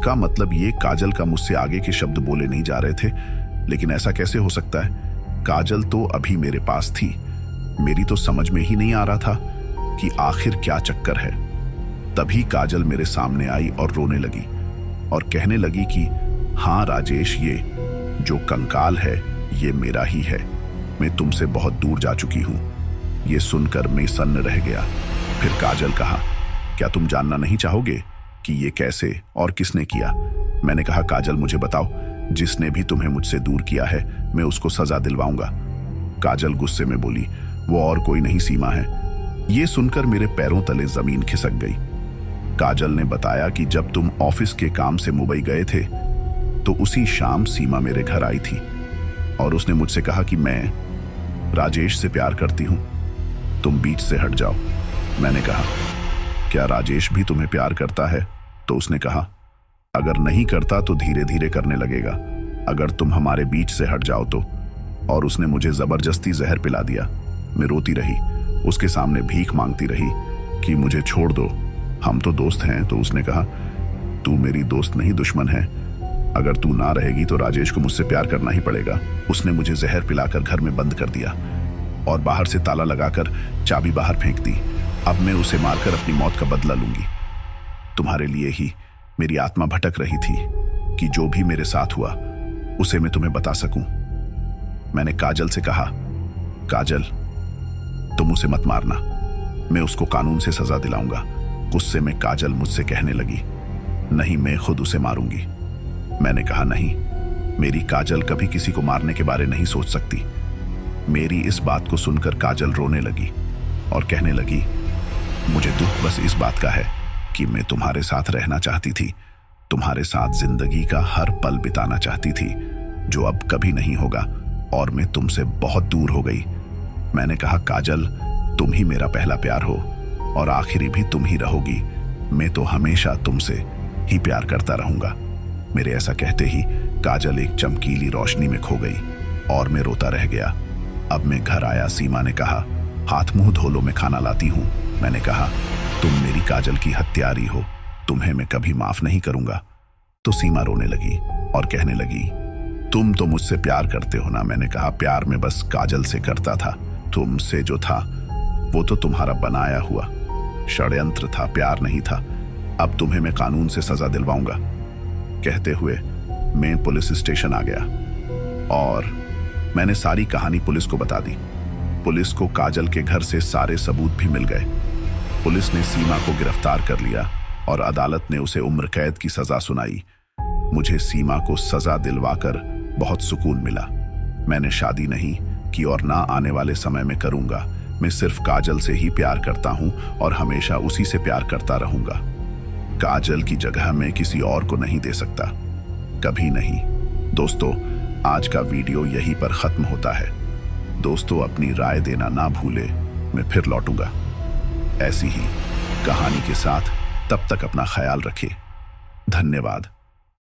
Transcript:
इसका मतलब ये काजल का मुझसे आगे के शब्द बोले नहीं जा रहे थे। लेकिन ऐसा कैसे हो सकता है? काजल तो अभी मेरे पास थी। मेरी तो समझ में ही नहीं आ रहा था कि आखिर क्या चक्कर है। तभी काजल मेरे सामने आई और रोने लगी और कहने लगी कि हाँ राजेश, ये जो कंकाल है ये मेरा ही है। मैं तुमसे बहुत दूर जा चुकी हूँ। ये सुनकर मैं सन्न रह गया। फिर काजल कहा, क्या तुम जानना नहीं चाहोगे कि ये कैसे और किसने किया? मैंने कहा, काजल मुझे बताओ, जिसने भी तुम्हें मुझसे दूर किया है मैं उसको सजा दिलवाऊंगा। काजल गुस्से में बोली, वो और कोई नहीं सीमा है। ये सुनकर मेरे पैरों तले जमीन खिसक गई। काजल ने बताया कि जब तुम ऑफिस के काम से मुंबई गए थे तो उसी शाम सीमा मेरे घर आई थी और उसने मुझसे कहा कि मैं राजेश से प्यार करती हूं, तुम बीच से हट जाओ। मैंने कहा, क्या राजेश भी तुम्हें प्यार करता है? तो उसने कहा, अगर नहीं करता तो धीरे धीरे करने लगेगा, अगर तुम हमारे बीच से हट जाओ तो। और उसने मुझे जबरदस्ती जहर पिला दिया। मैं रोती रही, उसके सामने भीख मांगती रही कि मुझे छोड़ दो, हम तो दोस्त हैं। तो उसने कहा, तू मेरी दोस्त नहीं दुश्मन है, अगर तू ना रहेगी तो राजेश को मुझसे प्यार करना ही पड़ेगा। उसने मुझे जहर पिलाकर घर में बंद कर दिया और बाहर से ताला लगाकर चाबी बाहर फेंक दी। अब मैं उसे मारकर अपनी मौत का बदला लूंगी। तुम्हारे लिए ही मेरी आत्मा भटक रही थी कि जो भी मेरे साथ हुआ उसे मैं तुम्हें बता सकूं। मैंने काजल से कहा, काजल तुम उसे मत मारना, मैं उसको कानून से सजा दिलाऊंगा। गुस्से में काजल मुझसे कहने लगी, नहीं, मैं खुद उसे मारूंगी। मैंने कहा, नहीं, मेरी काजल कभी किसी को मारने के बारे नहीं सोच सकती। मेरी इस बात को सुनकर काजल रोने लगी और कहने लगी, मुझे दुख बस इस बात का है कि मैं तुम्हारे साथ रहना चाहती थी, तुम्हारे साथ जिंदगी का हर पल बिताना चाहती थी, जो अब कभी नहीं होगा और मैं तुमसे बहुत दूर हो गई। मैंने कहा, काजल तुम ही मेरा पहला प्यार हो और आखिरी भी तुम ही रहोगी। मैं तो हमेशा तुमसे ही प्यार करता रहूंगा। मेरे ऐसा कहते ही काजल एक चमकीली रोशनी में खो गई और मैं रोता रह गया। अब मैं घर आया। सीमा ने कहा, हाथ मुंह धो लो, मैं खाना लाती हूँ। मैंने कहा, तुम मेरी काजल की हत्यारी हो, तुम्हें मैं कभी माफ नहीं करूंगा। तो सीमा रोने लगी और कहने लगी, तुम तो मुझसे प्यार करते हो ना? मैंने कहा, प्यार में बस काजल से करता था, तुमसे जो था वो तो तुम्हारा बनाया हुआ षड्यंत्र था, प्यार नहीं था। अब तुम्हें मैं कानून से सजा दिलवाऊंगा। कहते हुए मैं पुलिस स्टेशन आ गया और मैंने सारी कहानी पुलिस को बता दी। पुलिस को काजल के घर से सारे सबूत भी मिल गए। पुलिस ने सीमा को गिरफ्तार कर लिया और अदालत ने उसे उम्र कैद की सजा सुनाई। मुझे सीमा को सजा दिलवाकर बहुत सुकून मिला। मैंने शादी नहीं की और ना आने वाले समय में करूंगा। मैं सिर्फ काजल से ही प्यार करता हूं और हमेशा उसी से प्यार करता रहूंगा। काजल की जगह मैं किसी और को नहीं दे सकता, कभी नहीं। दोस्तों, आज का वीडियो यहीं पर खत्म होता है। दोस्तों, अपनी राय देना ना भूले, मैं फिर लौटूंगा ऐसी ही कहानी के साथ। तब तक अपना ख्याल रखें। धन्यवाद।